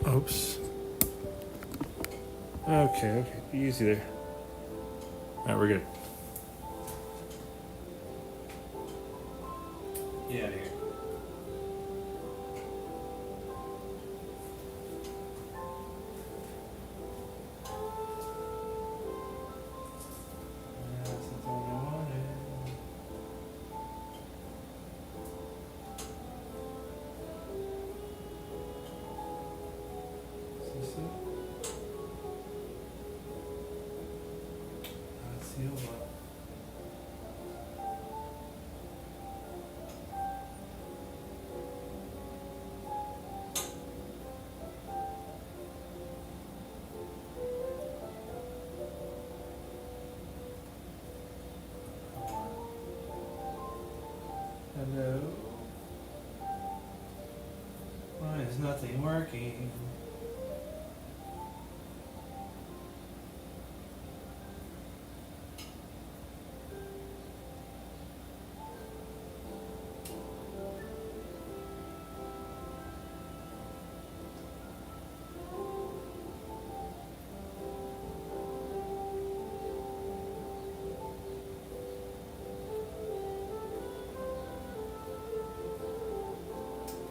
Oops. Okay. Easy there. Alright, we're good. Get out of here. That's the one I wanted. See? That's the old one. Hello? Why is nothing working?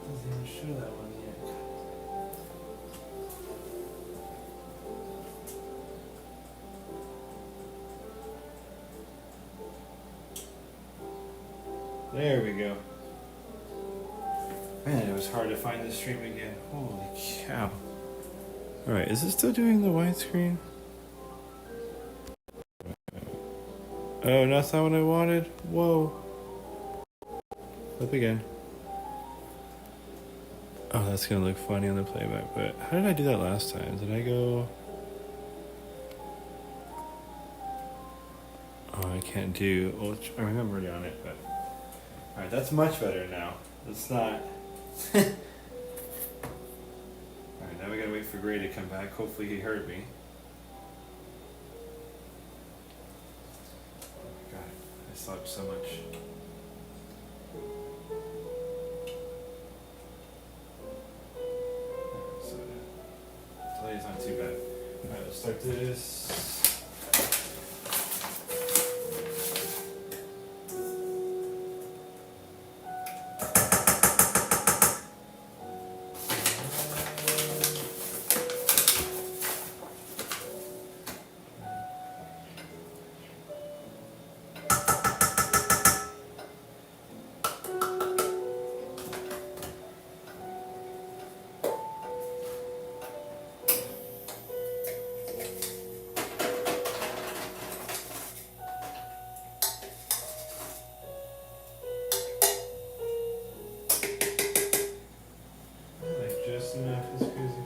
Doesn't even show that one yet. There we go. Man, it was hard to find the stream again. Holy cow. Alright, is it still doing the widescreen? Oh, that's not what I wanted? Whoa. Flip again. Oh, that's gonna look funny on the playback, but how did I do that last time? Did I go... Oh, I can't do... Well, I remember already on it, but... Alright, that's much better now. It's not... Alright, now we gotta wait for Gray to come back. Hopefully he heard me. God, I slept so much. So, today's not too bad. Alright, let's start this. Like just enough is crazy.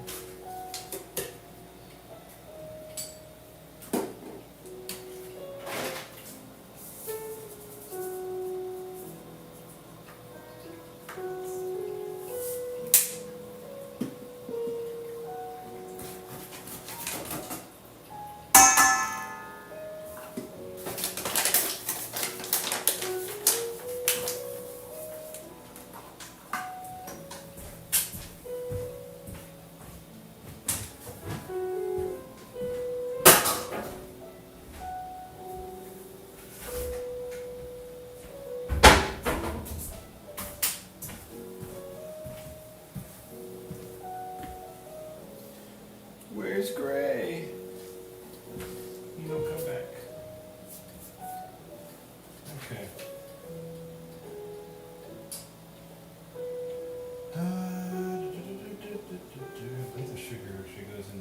Where's Gray? You don't come back. Okay. I think the sugar actually goes in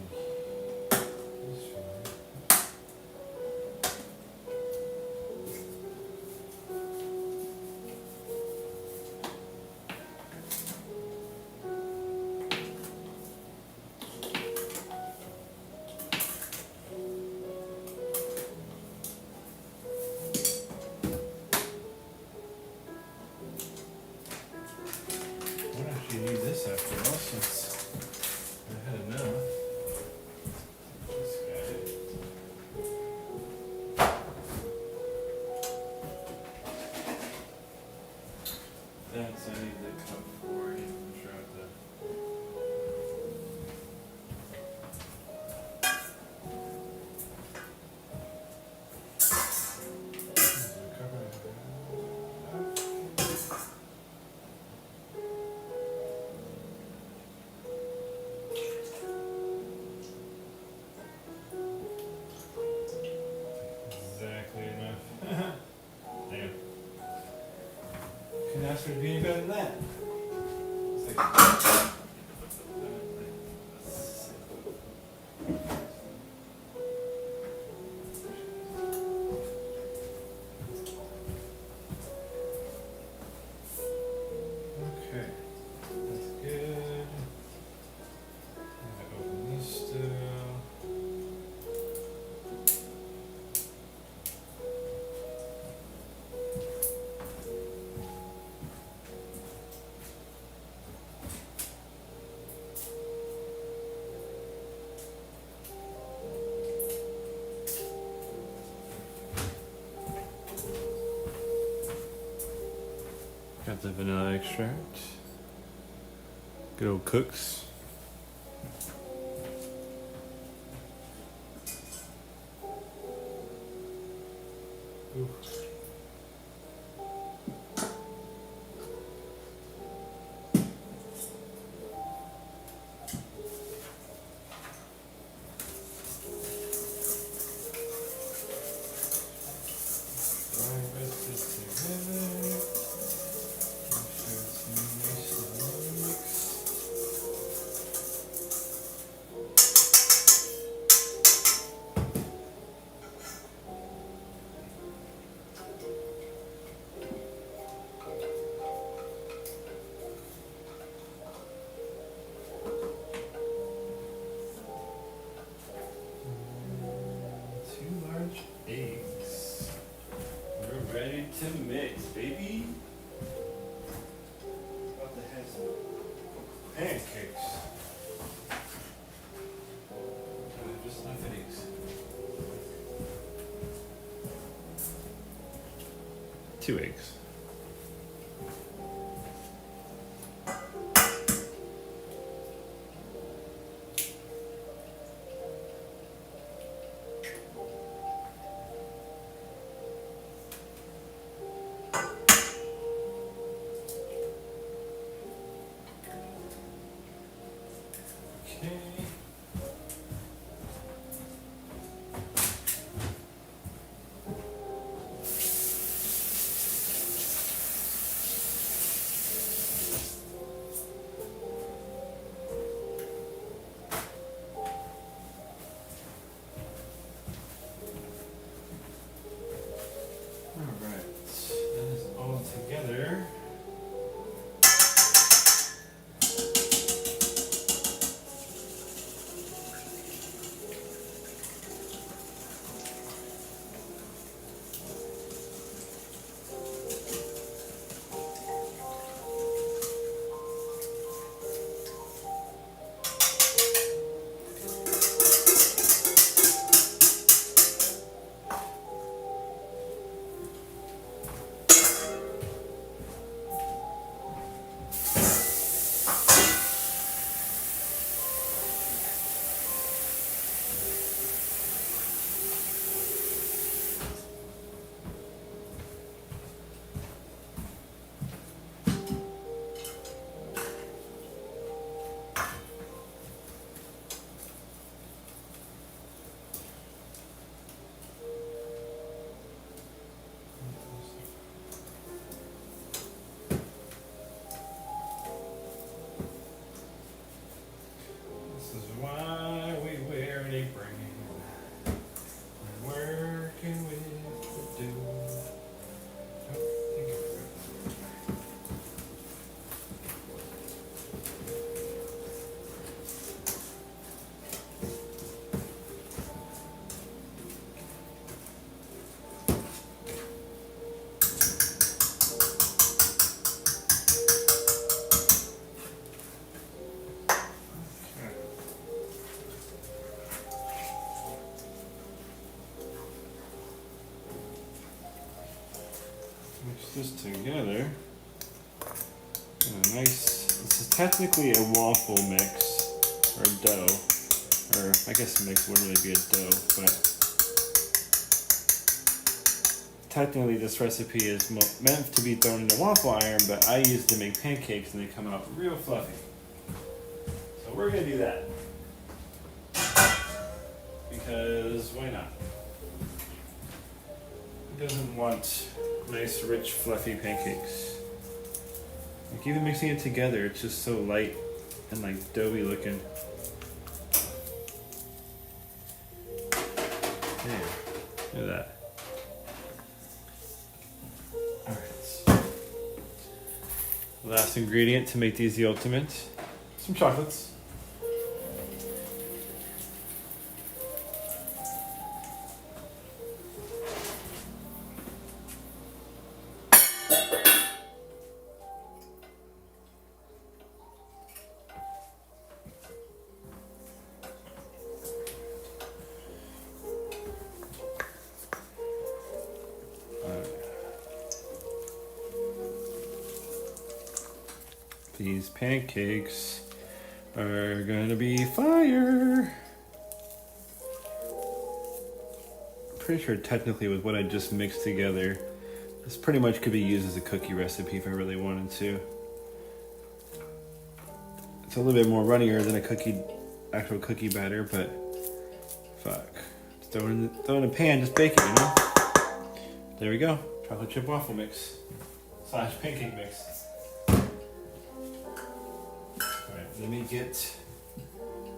this one. I don't actually need this after all since I had enough. This guy. That's I need the cup for it. I'm sure I have to Okay, that's good. I'm gonna open these still. Got the vanilla extract. Good old Cooks. Ooh. Right, rest this together. Make sure it's nicely mixed. Two large eggs. We're ready to mix, baby. About to have some pancakes. Just enough eggs. 2 eggs. Okay. Alright, that is all together. This is why we wear an apron when working with the dough. Oh, thank you. Okay. Mix this together. And a nice, this is technically a waffle mix, or dough, or I guess a mix wouldn't really be a dough, but technically this recipe is meant to be thrown in the waffle iron, but I use it to make pancakes and they come out real fluffy. So we're gonna do that. Because why not? Who doesn't want nice, rich, fluffy pancakes? Like even mixing it together, it's just so light and like doughy looking. Yeah, look at that. Alright. Last ingredient to make these the ultimate. Some chocolates. These pancakes are gonna be fire. Pretty sure technically with what I just mixed together, this pretty much could be used as a cookie recipe if I really wanted to. It's a little bit more runnier than a actual cookie batter, but fuck. Just throw it in a pan, just bake it, you know? There we go. Chocolate chip waffle mix / pancake mix. Let me get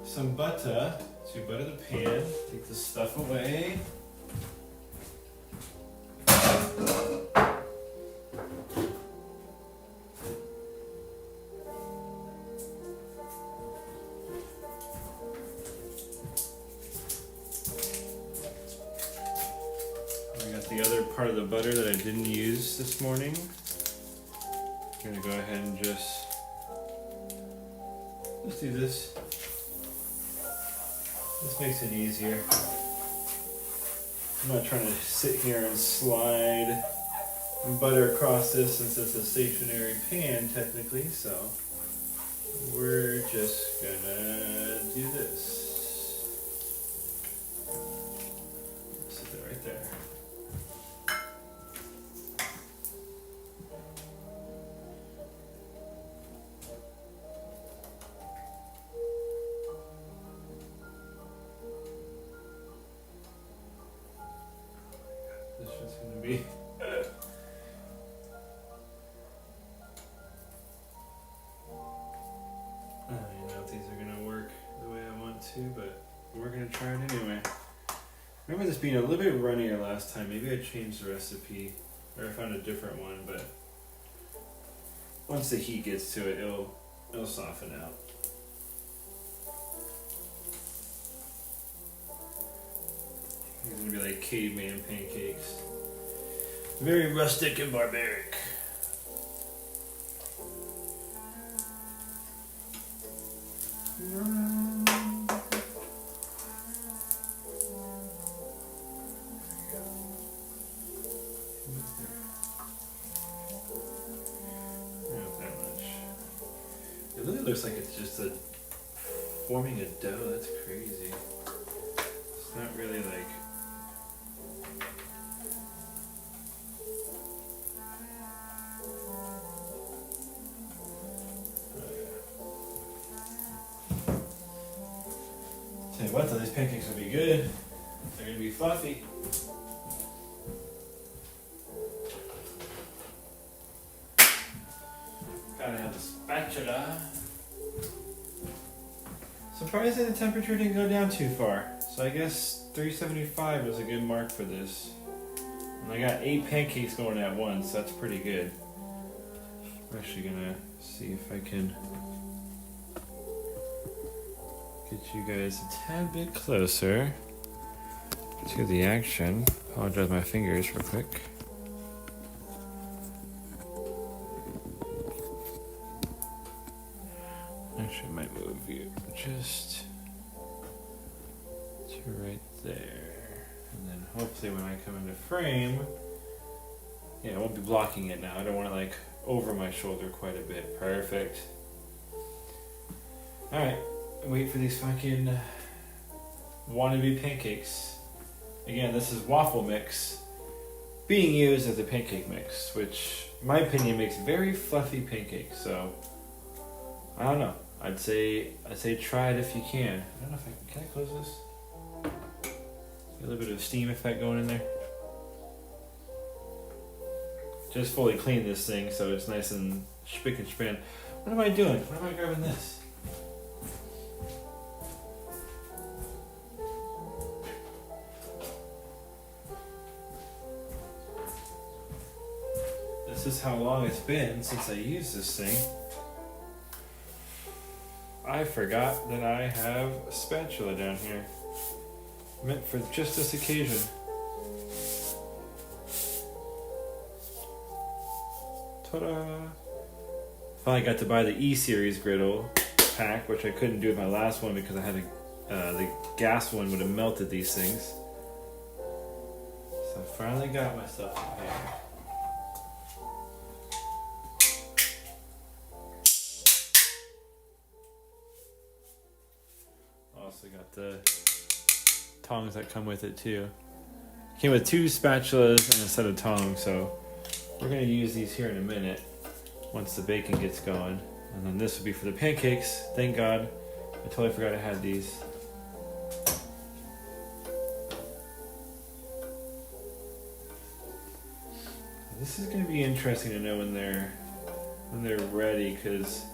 some butter to butter the pan. Take the stuff away. I got the other part of the butter that I didn't use this morning. I'm gonna go ahead and just let's do this. This makes it easier. I'm not trying to sit here and slide butter across this since it's a stationary pan technically, so we're just gonna do this. Sit it right there. This is gonna be I don't even know if these are gonna work the way I want to, but we're gonna try it anyway. Remember this being a little bit runnier last time. Maybe I changed the recipe or I found a different one, but once the heat gets to it, it'll soften out. These are gonna be like caveman pancakes. Very rustic and barbaric. Not that much. It really looks like it's just forming a dough. That's crazy. It's not really like. Tell you what though, these pancakes will be good. They're gonna be fluffy. Gotta have the spatula. Surprised that the temperature didn't go down too far. So I guess 375 was a good mark for this. And I got 8 pancakes going at once, so that's pretty good. I'm actually gonna see if I can get you guys a tad bit closer to the action. Apologize my fingers real quick. Actually, I might move you just to right there. And then hopefully when I come into frame, yeah, I won't be blocking it now. I don't want to like over my shoulder quite a bit. Perfect. Alright, wait for these fucking wannabe pancakes. Again, this is waffle mix being used as a pancake mix, which in my opinion makes very fluffy pancakes, so I don't know. I'd say try it if you can. I don't know if can I close this? A little bit of steam effect going in there. Just fully clean this thing so it's nice and spick and span. What am I doing? Why am I grabbing this? This is how long it's been since I used this thing. I forgot that I have a spatula down here. Meant for just this occasion. Ta-da! Finally got to buy the E-Series griddle pack, which I couldn't do with my last one because I had the gas one would have melted these things. So I finally got myself a pack. Also got the tongs that come with it too. Came with 2 spatulas and a set of tongs, so we're gonna use these here in a minute once the bacon gets going. And then this will be for the pancakes. Thank God. I totally forgot I had these. This is gonna be interesting to know when they're ready, because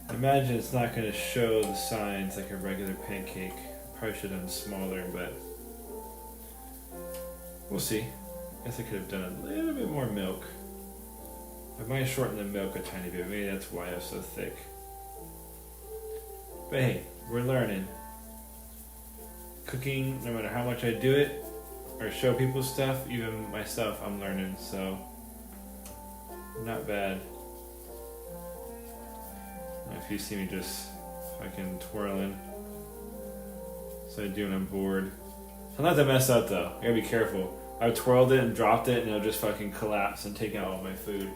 I imagine it's not gonna show the signs like a regular pancake. Probably should have done smaller, but we'll see. Guess I could have done a little bit more milk. I might shorten the milk a tiny bit. Maybe that's why it's so thick. But hey, we're learning. Cooking, no matter how much I do it or show people stuff, even myself, I'm learning. So, not bad. If you see me just fucking twirling. So I do when I'm bored. So not to mess up though. I gotta be careful. I twirled it and dropped it and it'll just fucking collapse and take out all my food.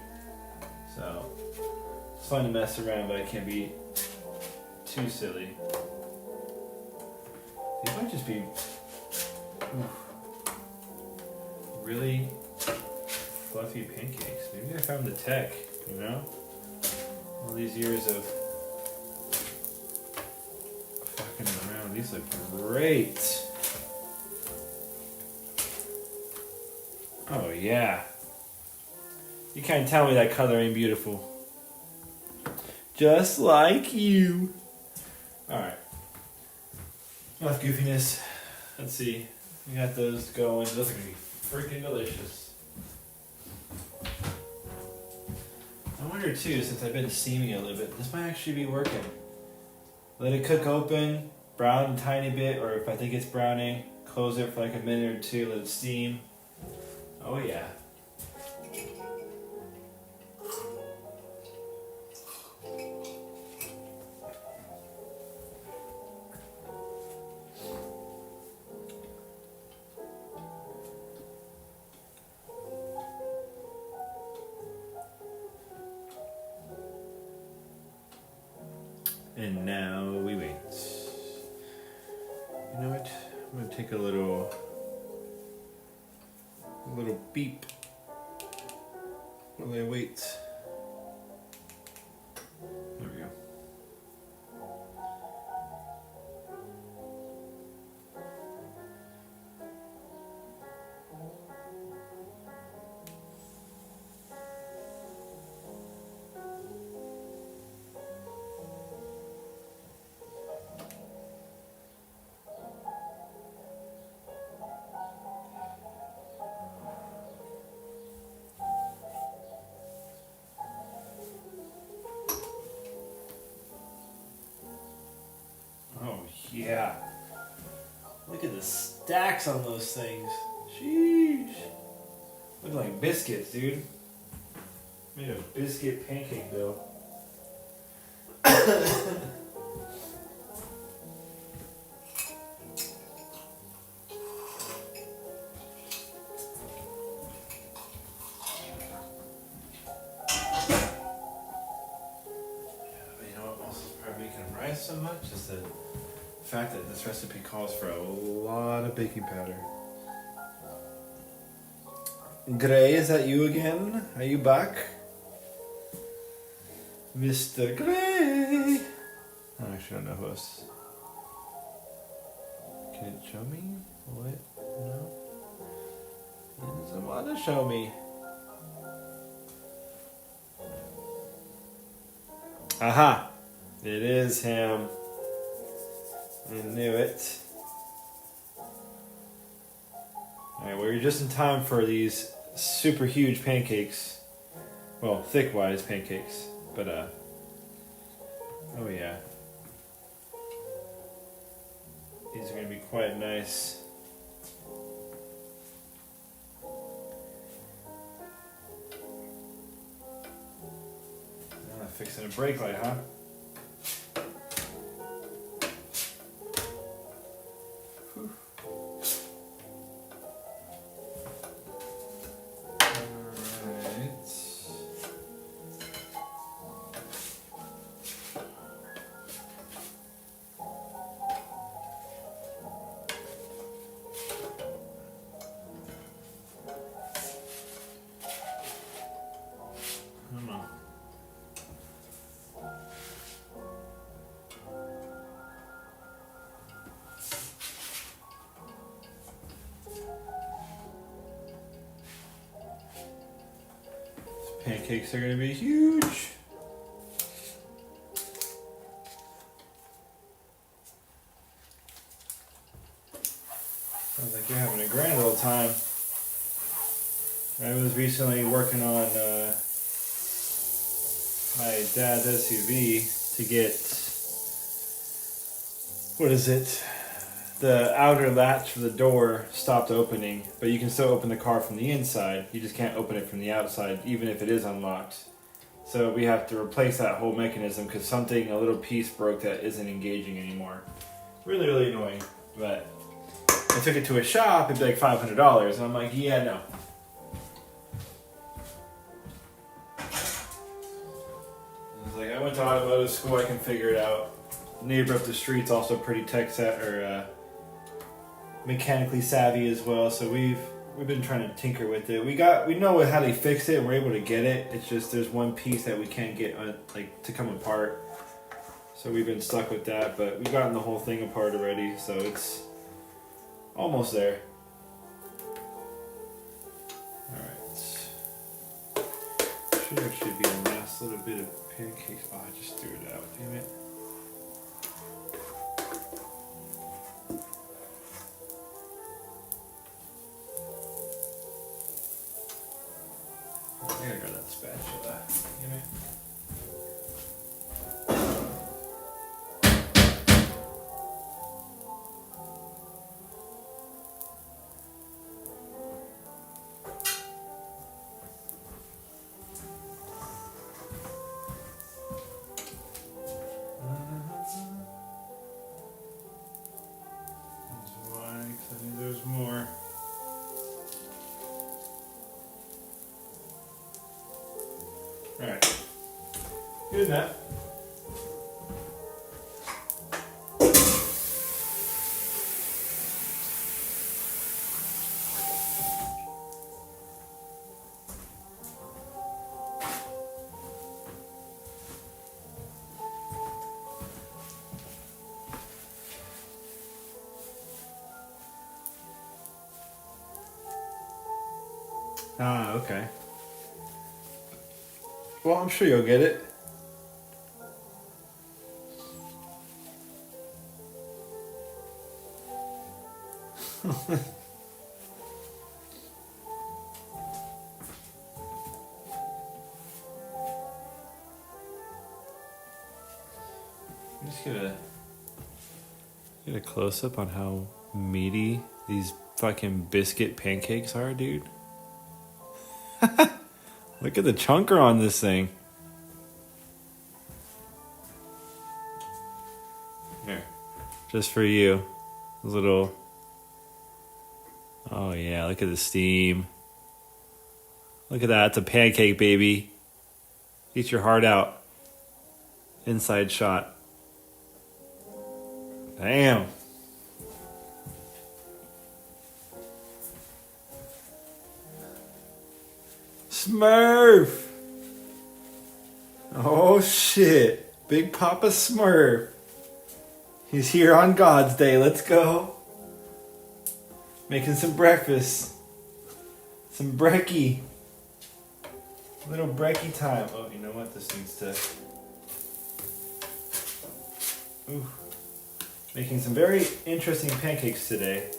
So it's fun to mess around, but I can't be too silly. These might just be really fluffy pancakes. Maybe I found the tech, you know? All these years of fucking around. These look great. Oh yeah. You can't tell me that color ain't beautiful. Just like you. Alright. Enough goofiness. Let's see. We got those going. Those are gonna be freaking delicious. I wonder too, since I've been steaming a little bit, this might actually be working. Let it cook open, brown a tiny bit, or if I think it's browning, close it for like a minute or 2, let it steam. Oh yeah. And now we wait. You know what? I'm gonna take a little beep while I wait. There we go. Yeah. Look at the stacks on those things. Sheesh. Look like biscuits, dude. Made a biscuit pancake dough. So much is the fact that this recipe calls for a lot of baking powder. Gray, is that you again? Are you back? Mr. Gray! I actually don't know who else. Can it show me? What? No? It doesn't want to show me. Aha! It is him. I knew it. Alright, well, you're just in time for these super huge pancakes. Well, thick-wise pancakes. But, oh yeah. These are going to be quite nice. Fixing a brake light, huh? Whew. Alright. Come on. Pancakes are going to be huge. Sounds like you're having a grand old time. I was recently working on my dad's SUV to get, what is it? The outer latch for the door stopped opening, but you can still open the car from the inside. You just can't open it from the outside, even if it is unlocked. So we have to replace that whole mechanism because a little piece broke that isn't engaging anymore. Really, really annoying. But I took it to a shop, it'd be like $500, and I'm like, yeah, no. I was like, I went to automotive school, I can figure it out. Neighbor up the street's also pretty mechanically savvy as well, so we've been trying to tinker with it. We know how they fix it and we're able to get it. It's just there's one piece that we can't get to come apart. So we've been stuck with that, but we've gotten the whole thing apart already, so it's almost there. Alright. Should actually be a last little bit of pancakes. Oh, I just threw it out, damn it. I gotta grab that spatula. Damn it. That's why, 'cause I knew there was more. Alright. Good enough. Ah, okay. Well, I'm sure you'll get it. I'm just gonna get a close up on how meaty these fucking biscuit pancakes are, dude. Look at the chunker on this thing. Here, just for you. A little. Oh yeah, look at the steam. Look at that, it's a pancake, baby. Eat your heart out. Inside shot. Damn. Smurf. Oh shit. Big Papa Smurf. He's here on God's Day. Let's go. Making some breakfast. Some brekkie. Little brekkie time. Oh, you know what? This needs to Ooh. Making some very interesting pancakes today.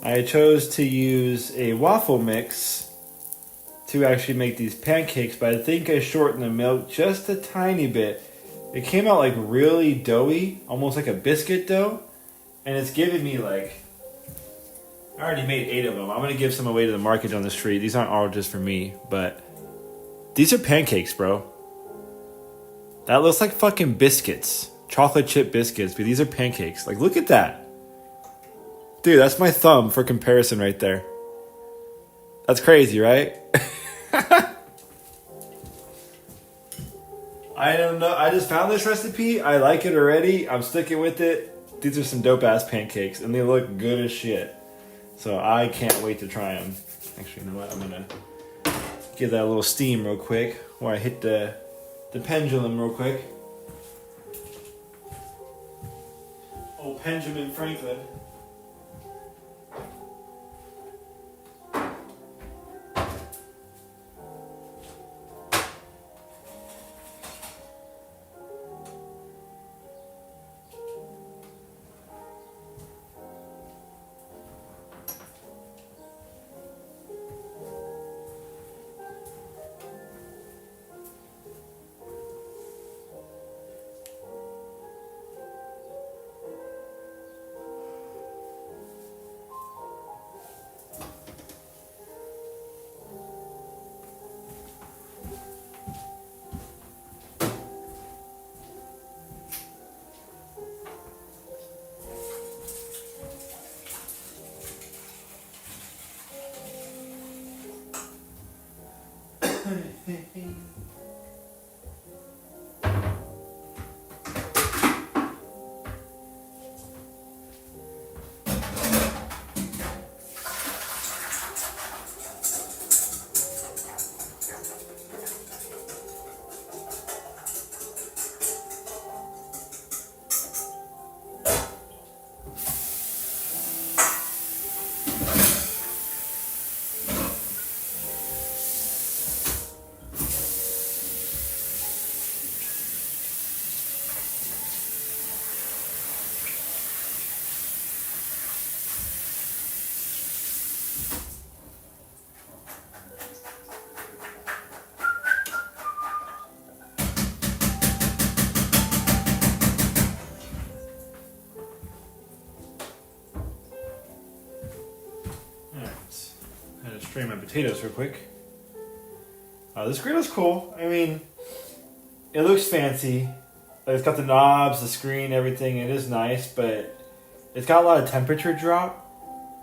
I chose to use a waffle mix to actually make these pancakes, but I think I shortened the milk just a tiny bit. It came out like really doughy, almost like a biscuit dough, and it's giving me like, I already made 8 of them. I'm gonna give some away to the market on the street. These aren't all just for me, but these are pancakes, bro. That looks like fucking biscuits. Chocolate chip biscuits, but these are pancakes. Like, look at that. Dude, that's my thumb for comparison right there. That's crazy, right? I don't know. I just found this recipe. I like it already. I'm sticking with it. These are some dope ass pancakes, and they look good as shit. So I can't wait to try them. Actually, you know what? I'm gonna give that a little steam real quick while I hit the pendulum real quick. Old Benjamin Franklin. Strain my potatoes real quick. This griddle's cool. I mean, it looks fancy. Like, it's got the knobs, the screen, everything. It is nice, but it's got a lot of temperature drop.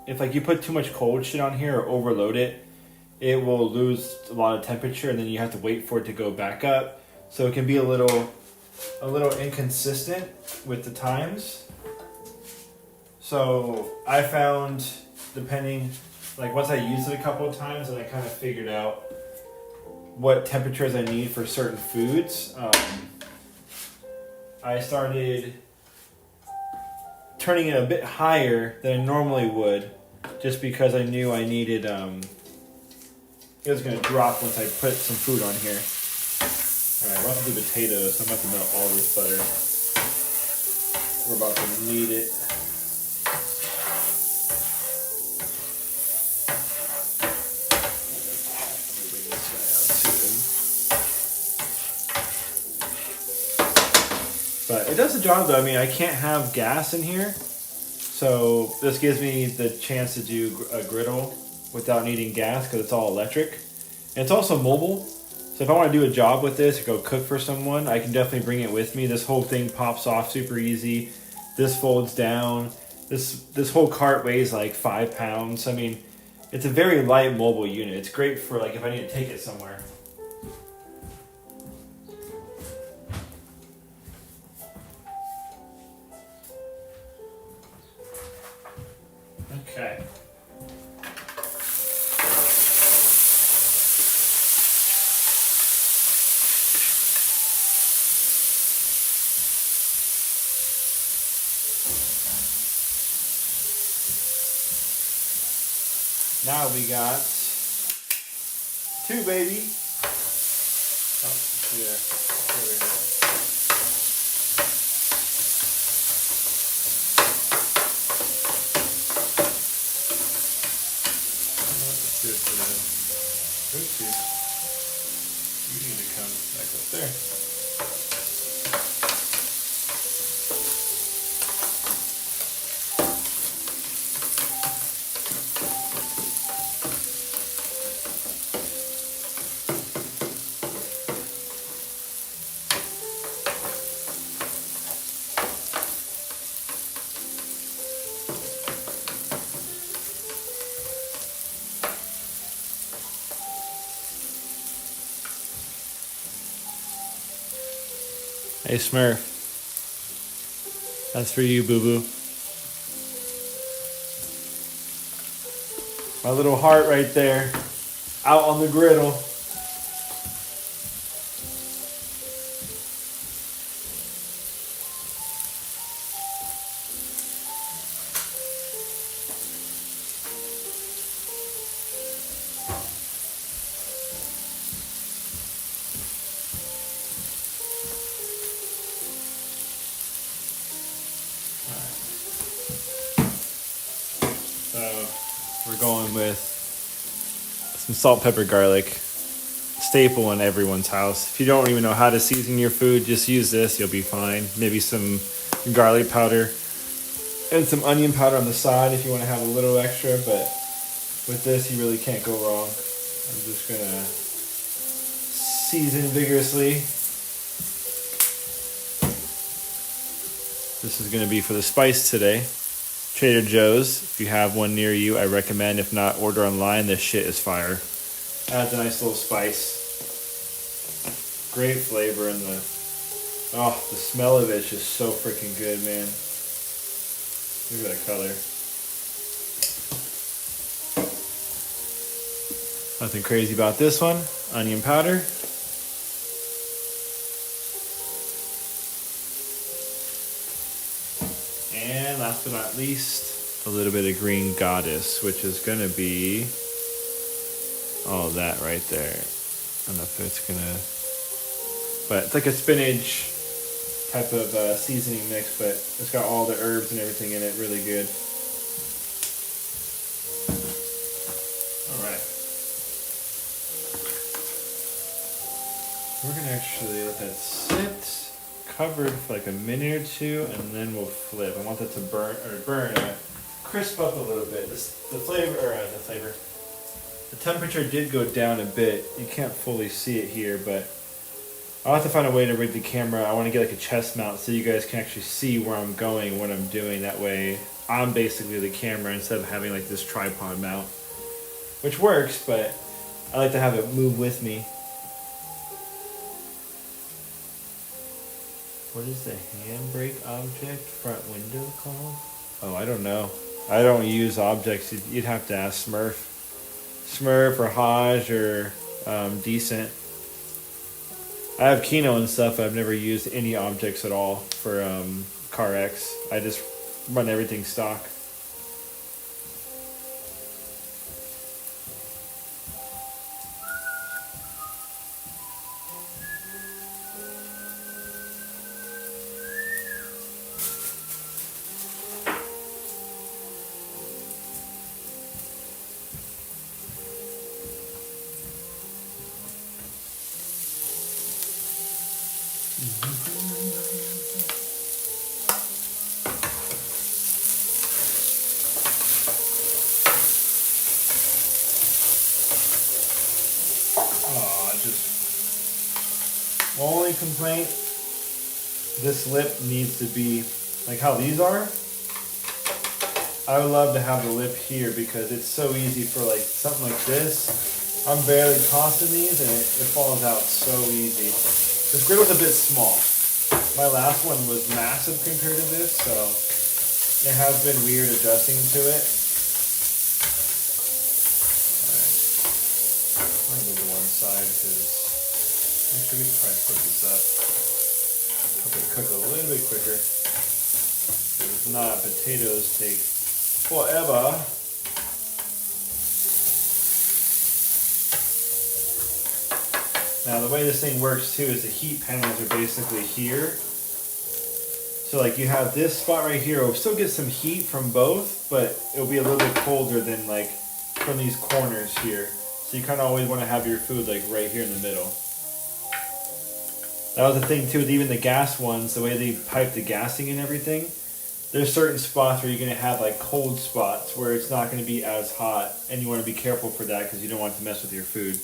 If like you put too much cold shit on here or overload it, it will lose a lot of temperature, and then you have to wait for it to go back up. So it can be a little inconsistent with the times. So I found, depending. Like, once I used it a couple of times and I kind of figured out what temperatures I need for certain foods, I started turning it a bit higher than I normally would, just because I knew I needed, it was going to drop once I put some food on here. Alright, we're about to do potatoes, so I'm about to melt all this butter. We're about to knead it. But it does the job though. I mean, I can't have gas in here, so this gives me the chance to do a griddle without needing gas because it's all electric. And it's also mobile, so if I want to do a job with this or go cook for someone, I can definitely bring it with me. This whole thing pops off super easy. This folds down. This whole cart weighs like 5 pounds. I mean, it's a very light mobile unit. It's great for like if I need to take it somewhere. Okay. Now we got 2, baby. Oh, yeah. There we go. Hey Smurf, that's for you, boo boo. My little heart right there, out on the griddle. So we're going with some salt, pepper, garlic. Staple in everyone's house. If you don't even know how to season your food, just use this. You'll be fine. Maybe some garlic powder and some onion powder on the side if you want to have a little extra. But with this, you really can't go wrong. I'm just gonna season vigorously. This is gonna be for the spice today. Trader Joe's, if you have one near you, I recommend. If not, order online. This shit is fire. Adds a nice little spice. Great flavor in the... Oh, the smell of it's just so freaking good, man. Look at that color. Nothing crazy about this one. Onion powder. And last but not least, a little bit of green goddess, which is gonna be... Oh, that right there. I don't know if it's gonna... But it's like a spinach type of seasoning mix, but it's got all the herbs and everything in it. Really good. Alright. We're gonna actually let that sit covered for like a minute or two, and then we'll flip. I want that to crisp up a little bit. The flavor. The temperature did go down a bit. You can't fully see it here, but I'll have to find a way to rig the camera. I want to get like a chest mount so you guys can actually see where I'm going, what I'm doing. That way I'm basically the camera instead of having like this tripod mount, which works, but I like to have it move with me. What is the handbrake object front window called? Oh, I don't know. I don't use objects. You'd have to ask Smurf or Hodge or Decent. I have Kino and stuff. I've never used any objects at all for CarX. I just run everything stock. Only complaint, this lip needs to be like how these are. I would love to have the lip here because it's so easy for like something like this. I'm barely tossing these and it falls out so easy. This griddle's a bit small. My last one was massive compared to this, so it has been weird adjusting to it. Alright. I'm gonna move to one side because actually we can probably split this up. Hope it cook a little bit quicker. If not, potatoes take forever. Now the way this thing works too is the heat panels are basically here. So like you have this spot right here, it'll still get some heat from both, but it'll be a little bit colder than like from these corners here. So you kind of always want to have your food like right here in the middle. That was the thing too with even the gas ones, the way they pipe the gassing and everything. There's certain spots where you're going to have like cold spots where it's not going to be as hot, and you want to be careful for that because you don't want to mess with your food.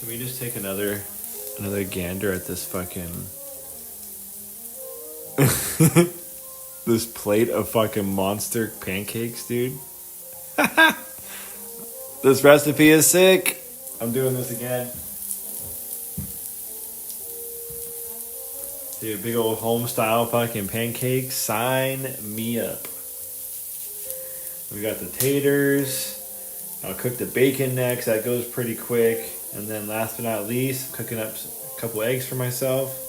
Can we just take another gander at this fucking this plate of fucking monster pancakes, dude? This recipe is sick. I'm doing this again. Dude, big old home style fucking pancakes. Sign me up. We got the taters. I'll cook the bacon next. That goes pretty quick. And then last but not least, cooking up a couple eggs for myself.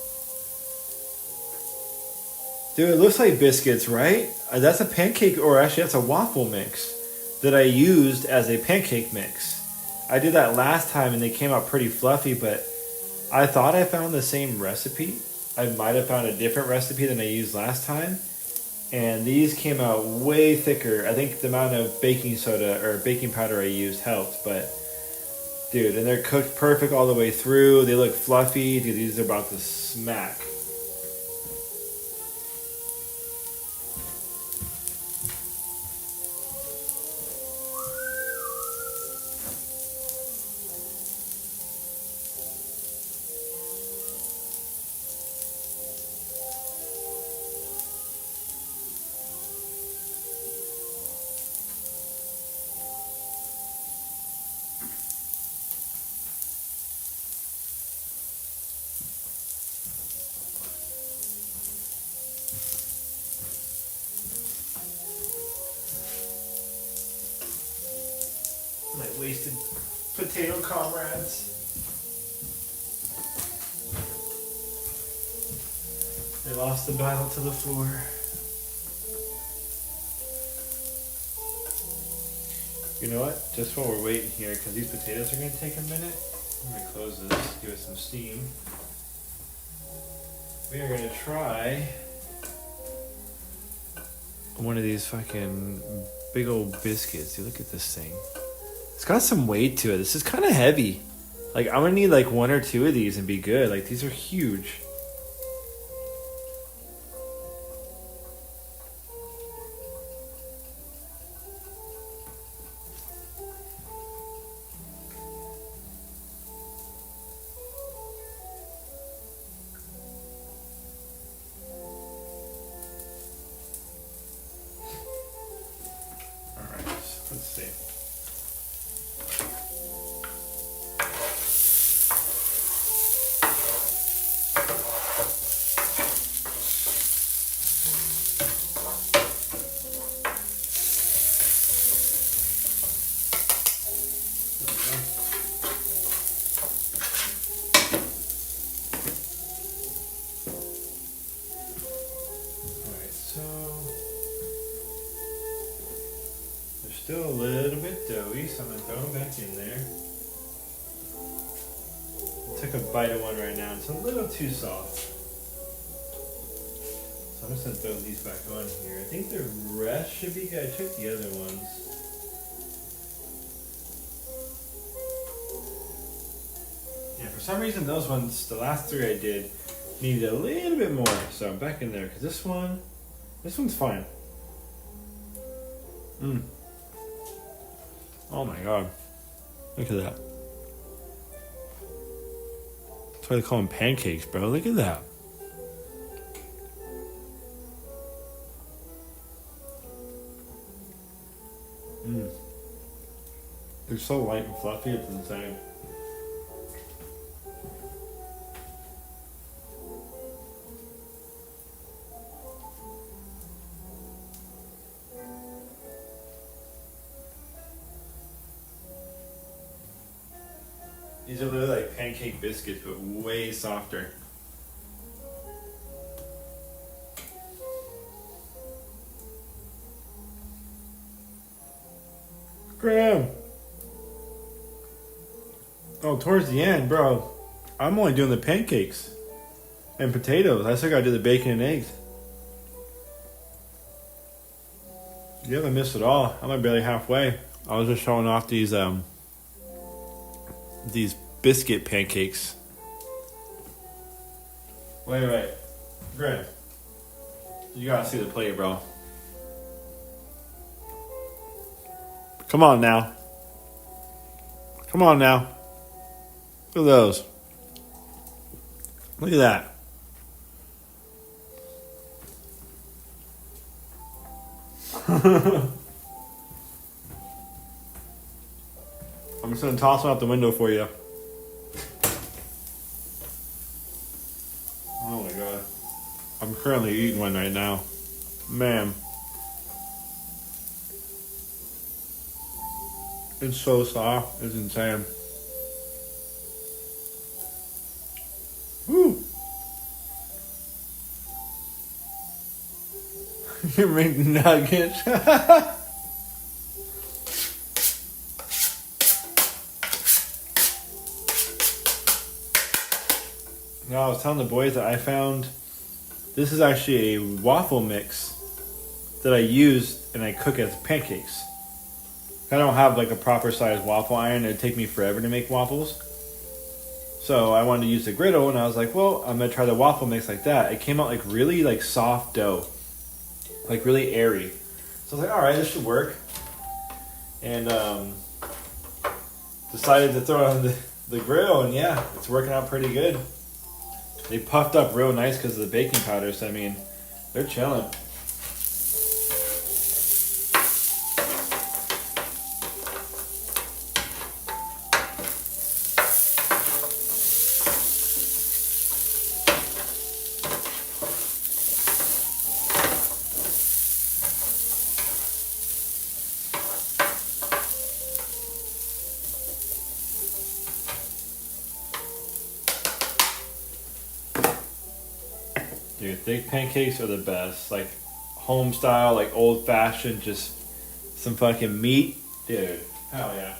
Dude, it looks like biscuits, right? That's a pancake, or actually that's a waffle mix that I used as a pancake mix. I did that last time and they came out pretty fluffy, but I thought I found the same recipe. I might have found a different recipe than I used last time. And these came out way thicker. I think the amount of baking soda or baking powder I used helped, but dude, and they're cooked perfect all the way through. They look fluffy. Dude, these are about to smack. My wasted potato comrades. They lost the battle to the floor. You know what? Just while we're waiting here, because these potatoes are going to take a minute, I'm going to close this, give it some steam. We are going to try one of these fucking big old biscuits. Dude, look at this thing. It's got some weight to it. This is kind of heavy. Like, I'm gonna need like one or two of these and be good. Like, these are huge. All right, let's see. Still a little bit doughy, so I'm going to throw them back in there. I took a bite of one right now. It's a little too soft. So I'm just going to throw these back on here. I think the rest should be good. I took the other ones. Yeah, for some reason those ones, the last three I did, needed a little bit more. So I'm back in there, because this one's fine. Oh my god. Look at that. That's why they call them pancakes, bro. Look at that. They're so light and fluffy, it's insane. These are literally like pancake biscuits, but way softer. Graham! Oh, towards the end, bro. I'm only doing the pancakes and potatoes. I still gotta do the bacon and eggs. You haven't missed it all. I'm like barely halfway. I was just showing off these biscuit pancakes. Wait. Graham. You gotta see the plate, bro. Come on now. Look at those. Look at that. I'm just gonna toss them out the window for you. Oh my god. I'm currently eating one right now. Man. It's so soft. It's insane. Woo! You make nuggets. No, I was telling the boys that I found this is actually a waffle mix that I use and I cook as pancakes. I don't have like a proper size waffle iron. It'd take me forever to make waffles. So I wanted to use the griddle and I was like, well, I'm gonna try the waffle mix like that. It came out like really like soft dough. Like really airy. So I was like, alright, this should work. And decided to throw it on the grill and yeah, it's working out pretty good. They puffed up real nice because of the baking powder, so I mean, they're chilling. Dude, thick pancakes are the best. Like home style, like old fashioned, just some fucking meat. Dude, hell yeah.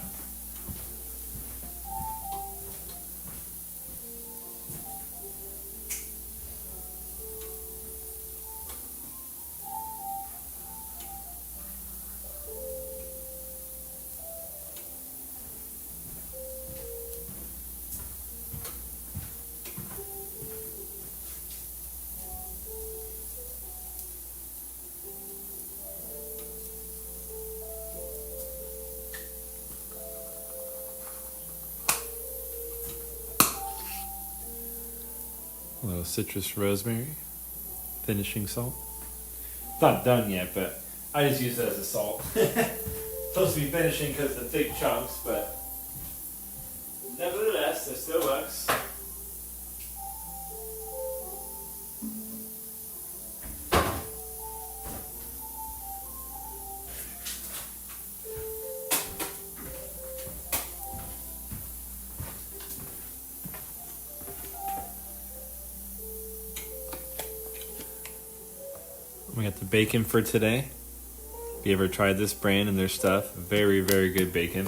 A little citrus rosemary, finishing salt. It's not done yet, but I just use it as a salt. Supposed to be finishing because of the thick chunks, but nevertheless, it still works. We got the bacon for today. If you ever tried this brand and their stuff, very, very good bacon.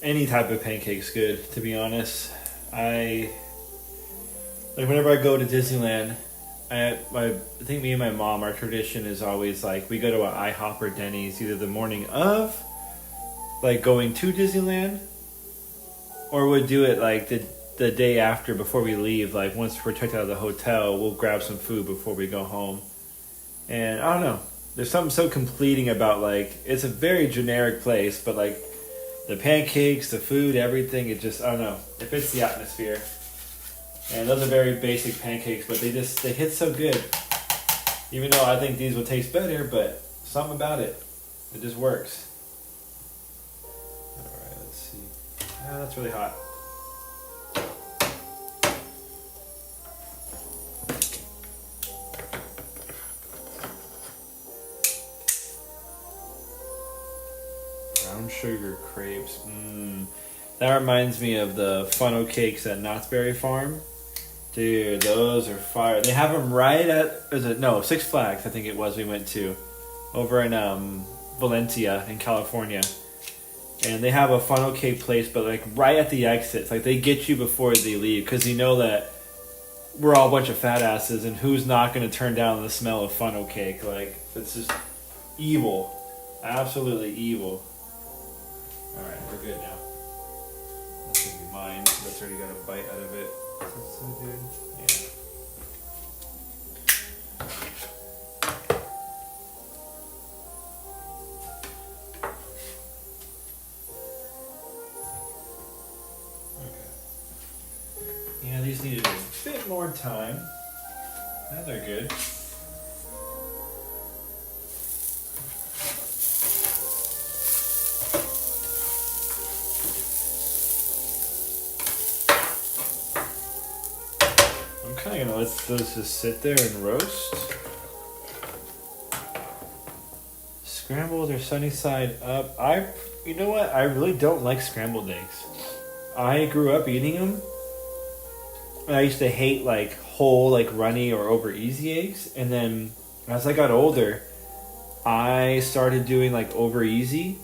Any type of pancake's good, to be honest. Whenever I go to Disneyland, I think me and my mom, our tradition is always like we go to an IHOP or Denny's either the morning of, like going to Disneyland, or we'll do it like the day after before we leave. Like once we're checked out of the hotel, we'll grab some food before we go home. And I don't know, there's something so completing about like, it's a very generic place, but like the pancakes, the food, everything, it just, I don't know, it fits the atmosphere. And those are very basic pancakes, but they hit so good. Even though I think these will taste better, but something about it just works. Ah, that's really hot. Brown sugar crepes. That reminds me of the funnel cakes at Knott's Berry Farm. Dude, those are fire. They have them right at, Six Flags, I think it was, we went to. Over in Valencia in California. And they have a funnel cake place, but like right at the exits. Like they get you before they leave because you know that we're all a bunch of fat asses and who's not going to turn down the smell of funnel cake. Like it's just evil. Absolutely evil. Alright, we're good now. That's going to be mine. That's already got a bite out of it. That's so good. Yeah. Yeah, these needed a bit more time. Now they're good. I'm kind of gonna let those just sit there and roast. Scrambled or sunny side up. You know what? I really don't like scrambled eggs. I grew up eating them. And I used to hate like whole, like runny or over easy eggs. And then as I got older, I started doing like over easy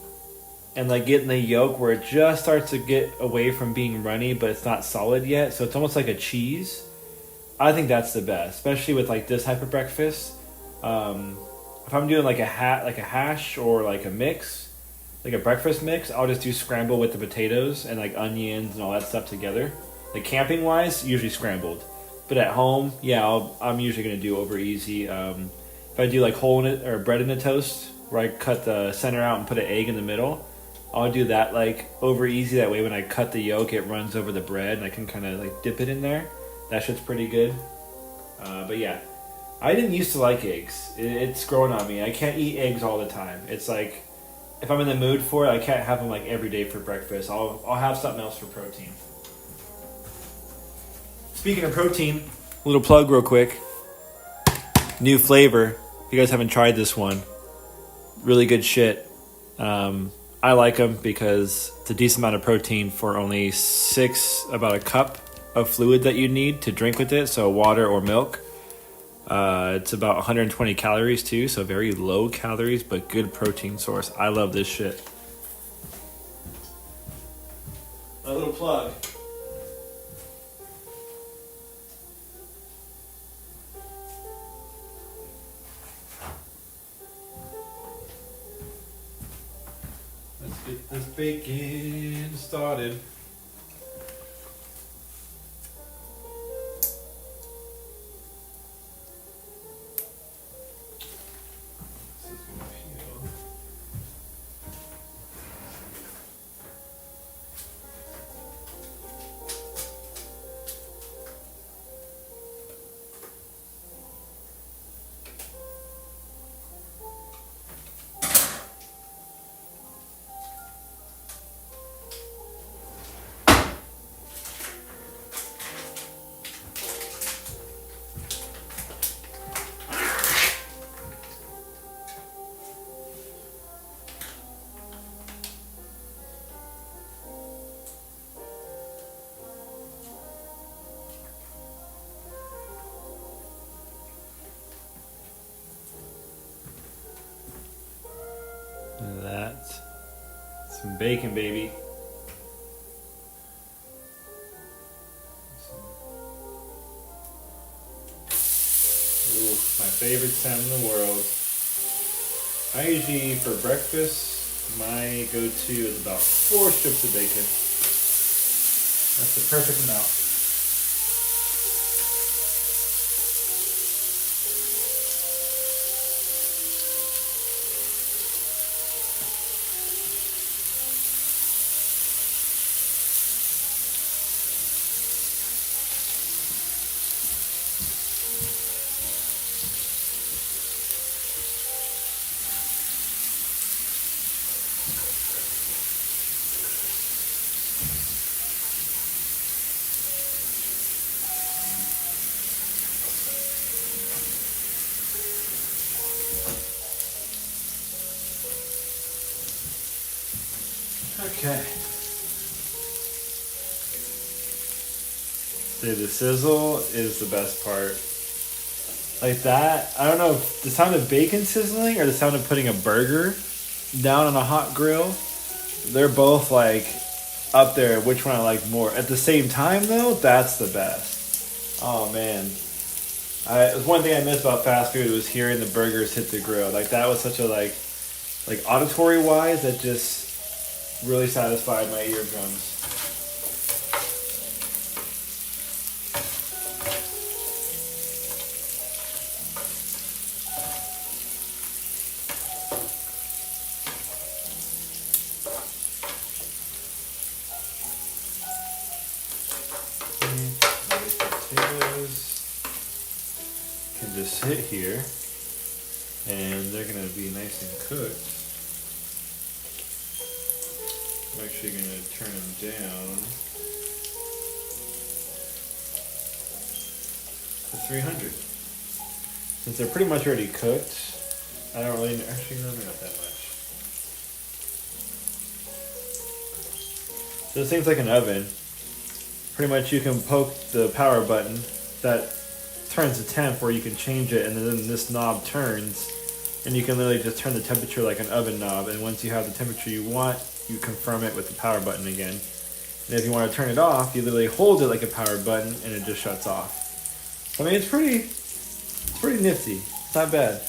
and like getting the yolk where it just starts to get away from being runny, but it's not solid yet. So it's almost like a cheese. I think that's the best, especially with like this type of breakfast. If I'm doing like a hash or like a mix, like a breakfast mix, I'll just do scramble with the potatoes and like onions and all that stuff together. Like camping wise, usually scrambled, but at home, yeah, I'm usually gonna do over easy. If I do like hole in it or bread in the toast, where I cut the center out and put an egg in the middle, I'll do that like over easy. That way, when I cut the yolk, it runs over the bread, and I can kind of like dip it in there. That shit's pretty good. But yeah, I didn't used to like eggs. It's growing on me. I can't eat eggs all the time. It's like if I'm in the mood for it, I can't have them like every day for breakfast. I'll have something else for protein. Speaking of protein, a little plug real quick. New flavor. If you guys haven't tried this one, really good shit. I like them because it's a decent amount of protein for only about a cup of fluid that you need to drink with it. So water or milk. It's about 120 calories too, so very low calories, but good protein source. I love this shit. A little plug. Let's get this bacon started. That. Some bacon, baby. Ooh, my favorite sound in the world. I usually, for breakfast, my go-to is about 4 strips of bacon. That's the perfect amount. Okay. Dude, the sizzle is the best part. Like that, I don't know if the sound of bacon sizzling or the sound of putting a burger down on a hot grill, they're both like up there, which one I like more. At the same time though, that's the best. Oh man. One thing I miss about fast food was hearing the burgers hit the grill. Like that was such a like auditory wise, that just really satisfied my eardrums. can just sit here and they're gonna be nice and cooked. I'm actually gonna turn them down to 300. Since they're pretty much already cooked, I don't really, actually no, maybe not that much. So this thing's like an oven. Pretty much you can poke the power button that turns the temp where you can change it, and then this knob turns and you can literally just turn the temperature like an oven knob, and once you have the temperature you want, you confirm it with the power button again. And if you want to turn it off, you literally hold it like a power button and it just shuts off. I mean, it's pretty nifty. It's not bad.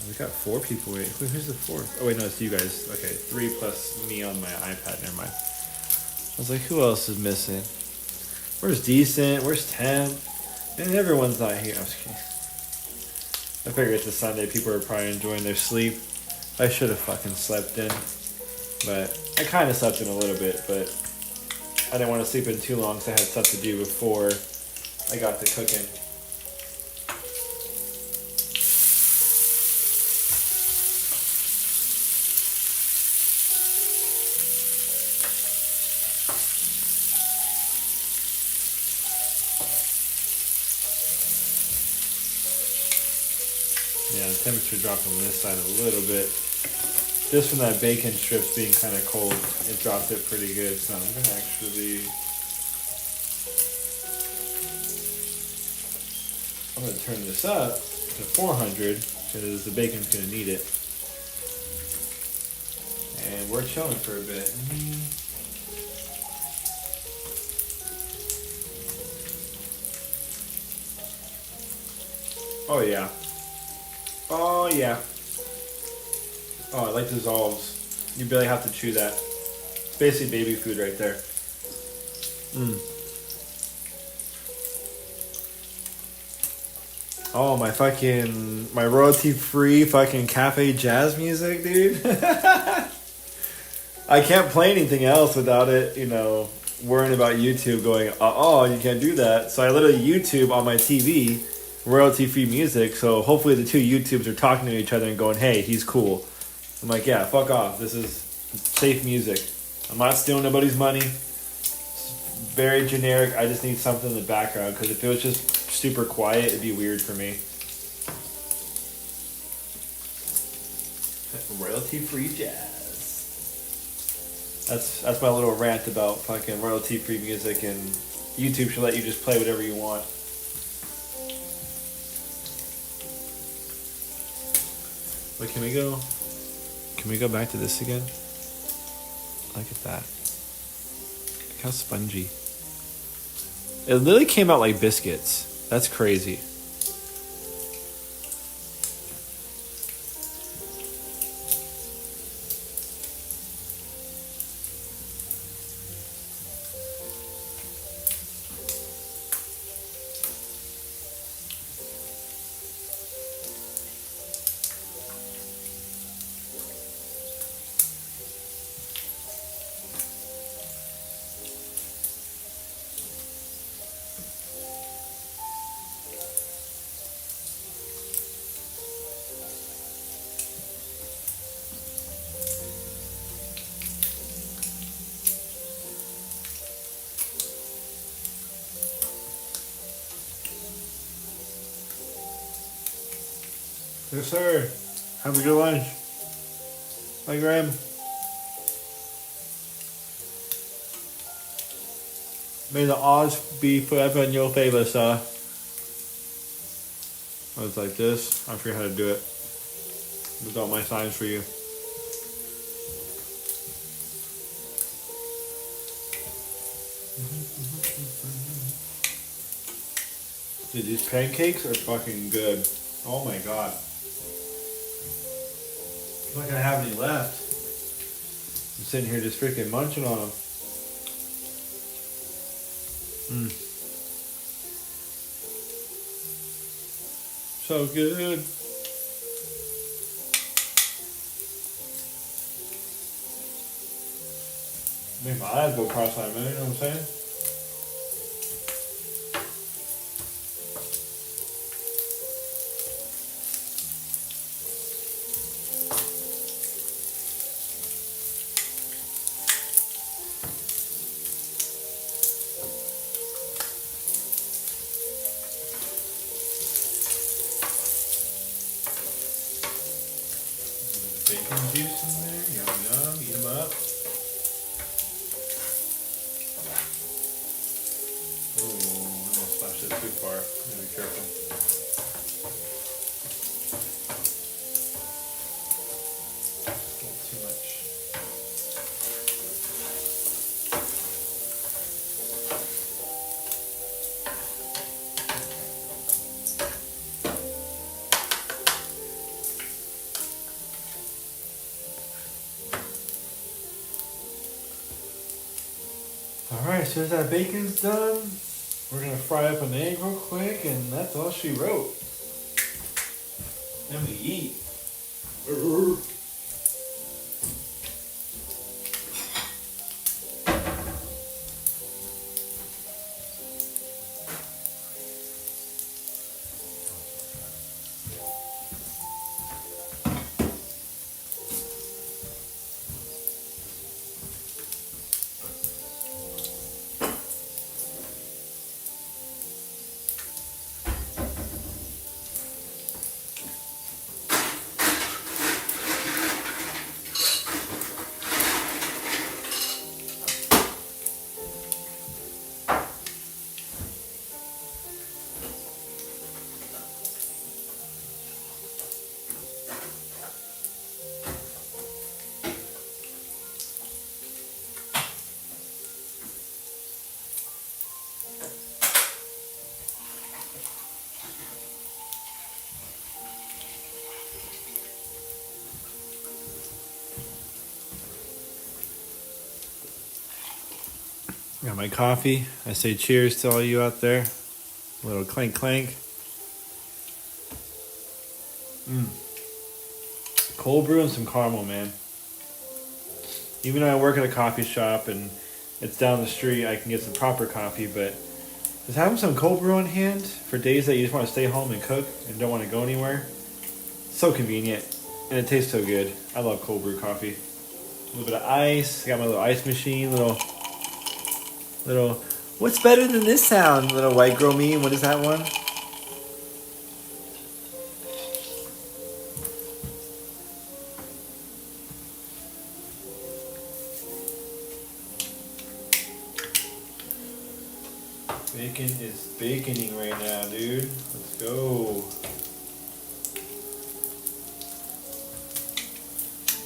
We got 4 people. Wait, who's the 4th? Oh wait, no, it's you guys. Okay, 3 plus me on my iPad. Never mind. I was like, who else is missing? Where's Decent? Where's Temp? And everyone's not here. I'm just kidding. I figure it's a Sunday. People are probably enjoying their sleep. I should have fucking slept in. But I kind of slept in a little bit, but I didn't want to sleep in too long because I had stuff to do before I got to cooking. Yeah, the temperature dropped on this side a little bit. Just from that bacon strips being kind of cold, it dropped it pretty good. So I'm gonna actually, I'm gonna turn this up to 400 because the bacon's gonna need it. And we're chilling for a bit. Oh yeah. Oh yeah. Oh, it like dissolves. You barely have to chew that. It's basically baby food right there. Oh, my royalty-free fucking cafe jazz music, dude. I can't play anything else without it, worrying about YouTube going, oh, you can't do that. So I literally YouTube on my TV royalty-free music, so hopefully the 2 YouTubes are talking to each other and going, hey, he's cool. I'm like, yeah, fuck off. This is safe music. I'm not stealing nobody's money. It's very generic. I just need something in the background, because if it was just super quiet, it'd be weird for me. Royalty-free jazz. That's my little rant about fucking royalty-free music, and YouTube should let you just play whatever you want. Wait, can we go back to this again? Look at that. Look how spongy. It literally came out like biscuits. That's crazy. Yes, sir. Have a good lunch. Bye, Graham. May the odds be forever in your favor, sir. I was like this. I forget how to do it. Without my signs for you. Dude, these pancakes are fucking good. Oh my god. I'm not gonna have any left. I'm sitting here just freaking munching on them. So good. Make my eyes go cross-eyed, man. You know what I'm saying? Bacon juice in there. Yum, yum. Eat them up. Oh, I almost splashed it too far. Gotta be careful. A little too much. Alright, as soon as that bacon's done, we're gonna fry up an egg real quick, and that's all she wrote. Then we eat. Got my coffee. I say cheers to all you out there. A little clank clank. Cold brew and some caramel, man. Even though I work at a coffee shop and it's down the street, I can get some proper coffee, but just having some cold brew on hand for days that you just want to stay home and cook and don't want to go anywhere, so convenient. And it tastes so good. I love cold brew coffee. A little bit of ice. I got my little ice machine, little, what's better than this sound? Little white girl meme. What is that one? Bacon is baconing right now, dude. Let's go.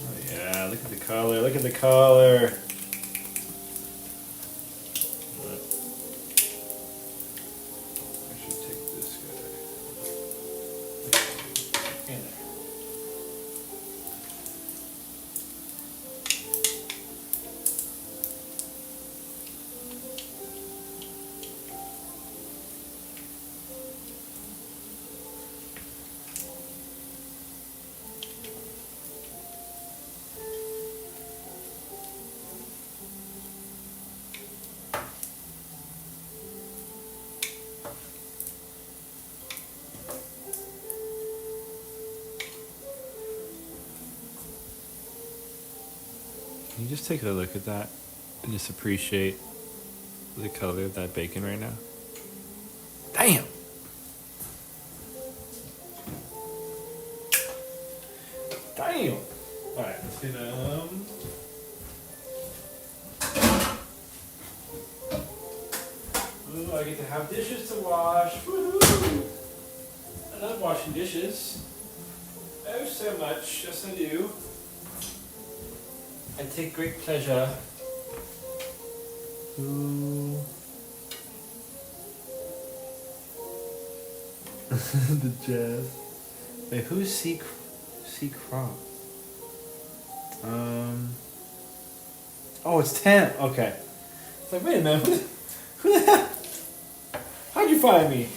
Oh yeah, look at the color. Look at the color. Can you just take a look at that and just appreciate the color of that bacon right now? Damn! Damn! Alright, let's get Ooh, I get to have dishes to wash. Woohoo! I love washing dishes. Oh, so much. Yes, I do. I take great pleasure. Ooh. The jazz. Wait, who's C Crop? Oh, it's 10. Okay. It's like, wait a minute. Who the hell? How'd you find me?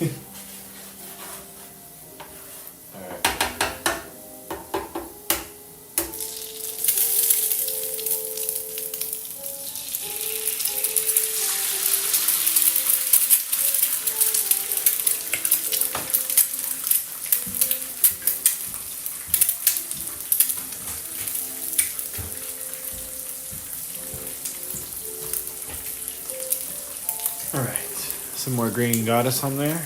All right, some more green goddess on there.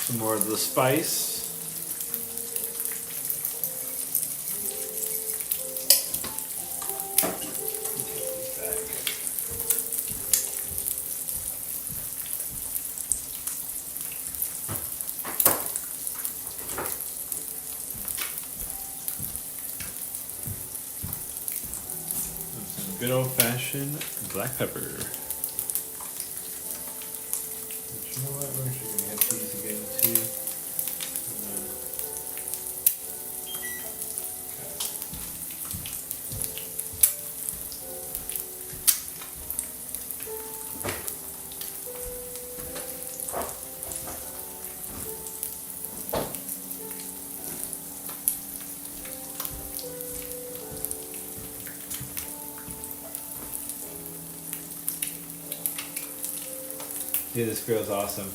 Some more of the spice. Good old-fashioned black pepper. But you know what? We're actually gonna have these again too. Yeah, this grill's awesome.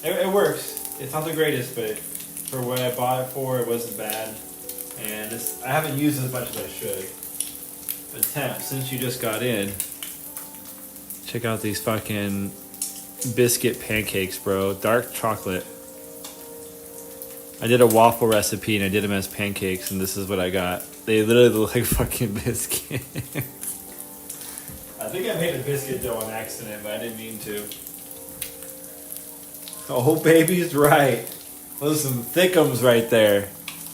It works. It's not the greatest, but for what I bought it for, it wasn't bad. And I haven't used it as much as I should. But Temp, since you just got in, check out these fucking biscuit pancakes, bro. Dark chocolate. I did a waffle recipe and I did them as pancakes, and this is what I got. They literally look like fucking biscuit. I think I made a biscuit dough on accident, but I didn't mean to. Oh, baby's right. Those are some thickums right there.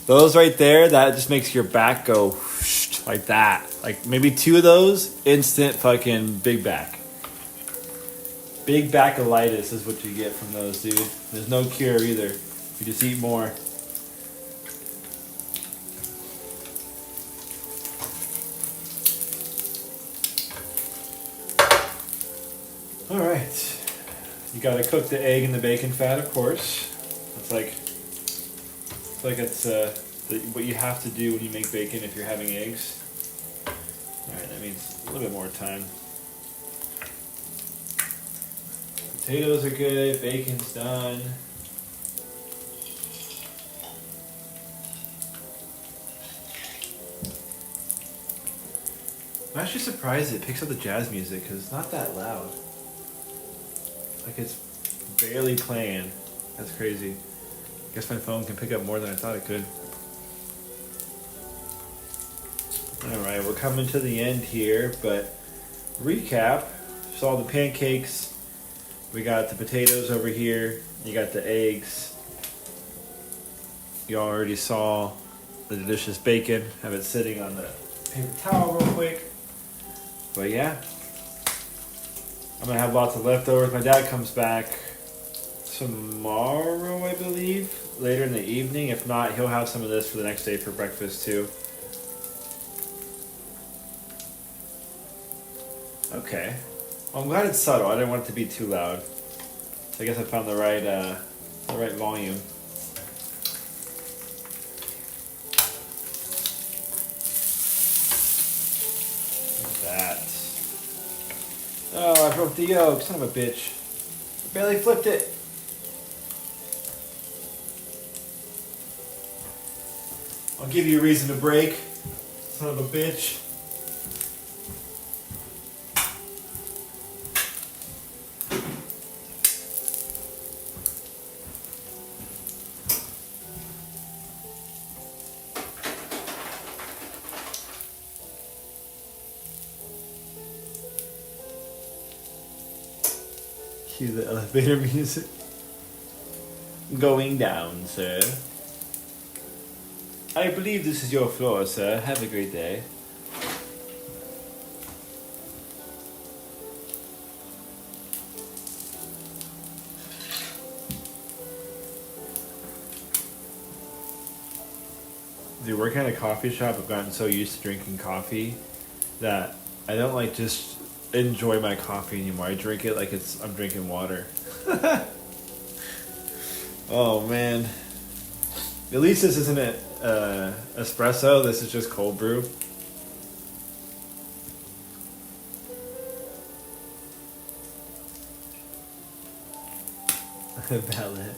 Those right there, that just makes your back go whoosh, like that. Like maybe 2 of those, instant fucking big back. Big backalitis is what you get from those, dude. There's no cure either. You just eat more. All right. You gotta cook the egg in the bacon fat, of course. It's like what you have to do when you make bacon if you're having eggs. All right, that means a little bit more time. Potatoes are good. Bacon's done. I'm actually surprised it picks up the jazz music because it's not that loud. Like it's barely playing. That's crazy. I guess my phone can pick up more than I thought it could. Alright, we're coming to the end here, but recap. Saw the pancakes. We got the potatoes over here. You got the eggs. You already saw the delicious bacon. Have it sitting on the paper towel real quick. But yeah. I'm gonna have lots of leftovers. My dad comes back tomorrow, I believe, later in the evening. If not, he'll have some of this for the next day for breakfast too. Okay. Well, I'm glad it's subtle. I didn't want it to be too loud. So I guess I found the right volume. That. Oh, I broke the yolk, son of a bitch. I barely flipped it. I'll give you a reason to break, son of a bitch. Cue the elevator music. Going down, sir. I believe this is your floor, sir. Have a great day. Dude, working at a coffee shop, I've gotten so used to drinking coffee that I don't like just enjoy my coffee anymore. I drink it like I'm drinking water. Oh man. At least this isn't an espresso. This is just cold brew. Valet.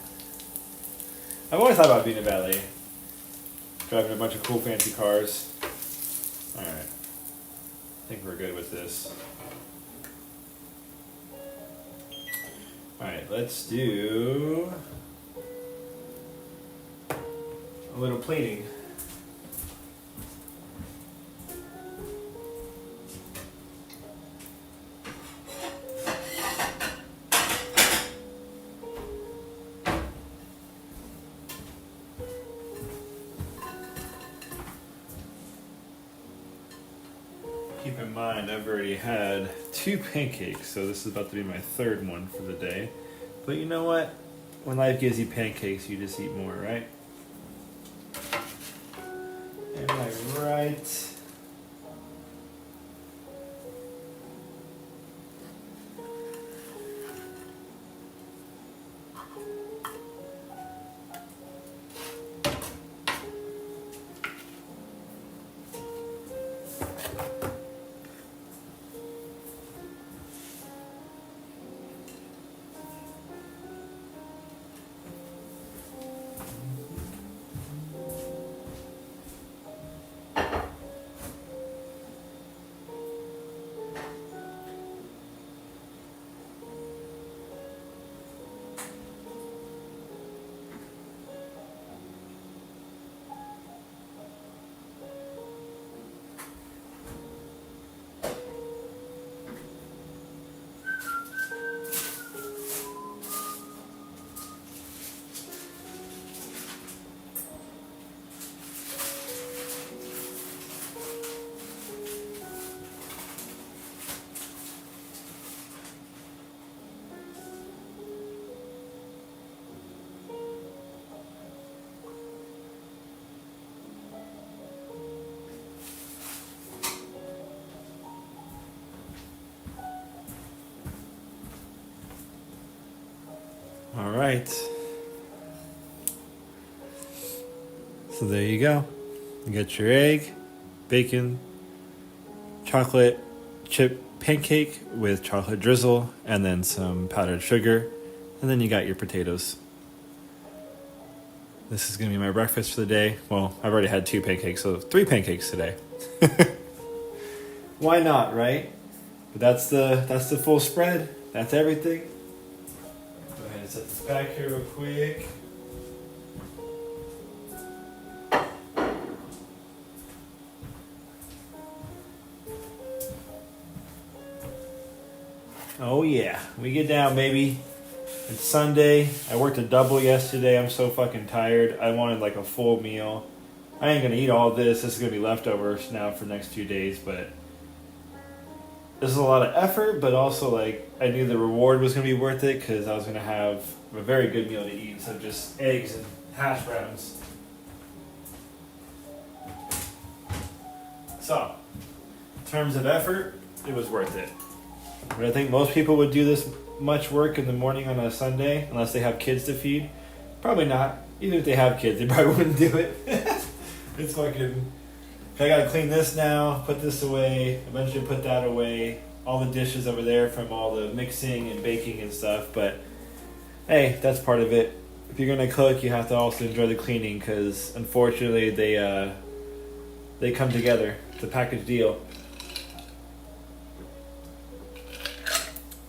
I've always thought about being a valet. driving a bunch of cool fancy cars. Alright. I think we're good with this. Alright, let's do a little plating. Keep in mind, I've already had 2 pancakes, so this is about to be my 3rd one for the day. But you know what? When life gives you pancakes, you just eat more, right? Am I right? All right. So there you go. You got your egg, bacon, chocolate chip pancake with chocolate drizzle, and then some powdered sugar, and then you got your potatoes. This is going to be my breakfast for the day. Well, I've already had 2 pancakes, so 3 pancakes today. Why not, right? But that's the full spread. That's everything. Go ahead and set this back here real quick. Oh yeah, we get down, baby. It's Sunday. I worked a double yesterday. I'm so fucking tired. I wanted like a full meal. I ain't gonna eat all this. This is gonna be leftovers now for the next 2 days, but this is a lot of effort, but also like I knew the reward was gonna be worth it because I was gonna have a very good meal to eat instead of just eggs and hash browns. So, in terms of effort, it was worth it. But I think most people would do this much work in the morning on a Sunday unless they have kids to feed. Probably not. Even if they have kids, they probably wouldn't do it. It's fucking... I gotta clean this now, put this away, eventually put that away. All the dishes over there from all the mixing and baking and stuff. But hey, that's part of it. If you're gonna cook, you have to also enjoy the cleaning because unfortunately they come together. It's a package deal.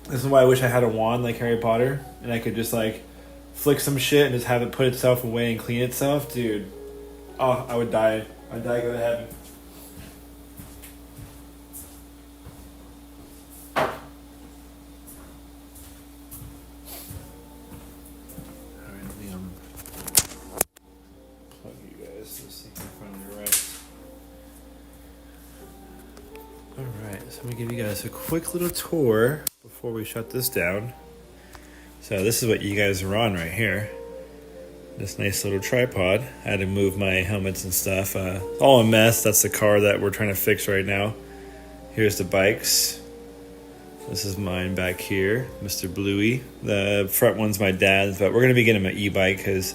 This is why I wish I had a wand like Harry Potter and I could just like flick some shit and just have it put itself away and clean itself. Dude, oh, I would die. I'd die, go to heaven. Alright, let me plug you guys to the sink in front of your right. Alright, so I'm going to give you guys a quick little tour before we shut this down. So this is what you guys are on right here. This nice little tripod. I had to move my helmets and stuff. All a mess. That's the car that we're trying to fix right now. Here's the bikes. This is mine back here, Mr. Bluey. The front one's my dad's, but we're going to be getting him an e-bike because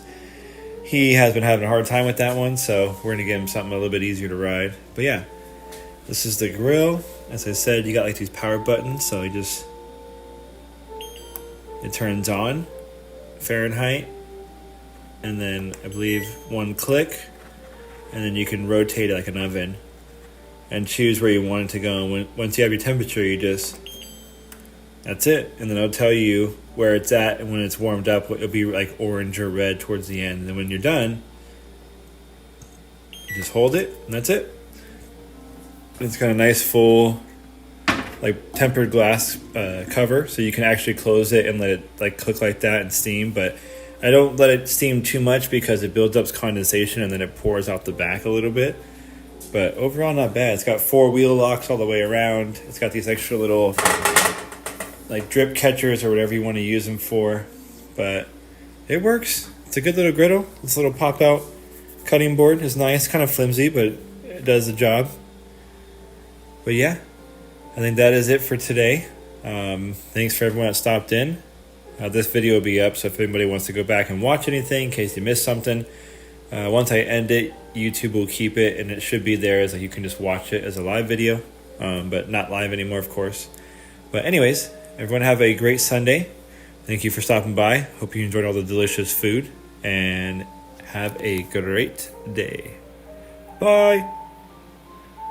he has been having a hard time with that one, so we're going to get him something a little bit easier to ride. But yeah, this is the grill. As I said, you got like these power buttons, so it turns on Fahrenheit, and then I believe one click and then you can rotate it like an oven and choose where you want it to go. And once you have your temperature, that's it. And then it'll tell you where it's at, and when it's warmed up, it'll be like orange or red towards the end. And then when you're done, you just hold it, and that's it. It's got a nice full, like tempered glass cover, so you can actually close it and let it like cook like that and steam. But I don't let it steam too much because it builds up condensation and then it pours out the back a little bit. But overall, not bad. It's got 4 wheel locks all the way around. It's got these extra little like drip catchers or whatever you want to use them for. But it works. It's a good little griddle. This little pop-out cutting board is nice. Kind of flimsy, but it does the job. But yeah, I think that is it for today. Thanks for everyone that stopped in. This video will be up, so if anybody wants to go back and watch anything in case you missed something, once I end it, YouTube will keep it, and it should be there as like you can just watch it as a live video, but not live anymore, of course. But anyways, everyone have a great Sunday. Thank you for stopping by. Hope you enjoyed all the delicious food, and have a great day. Bye.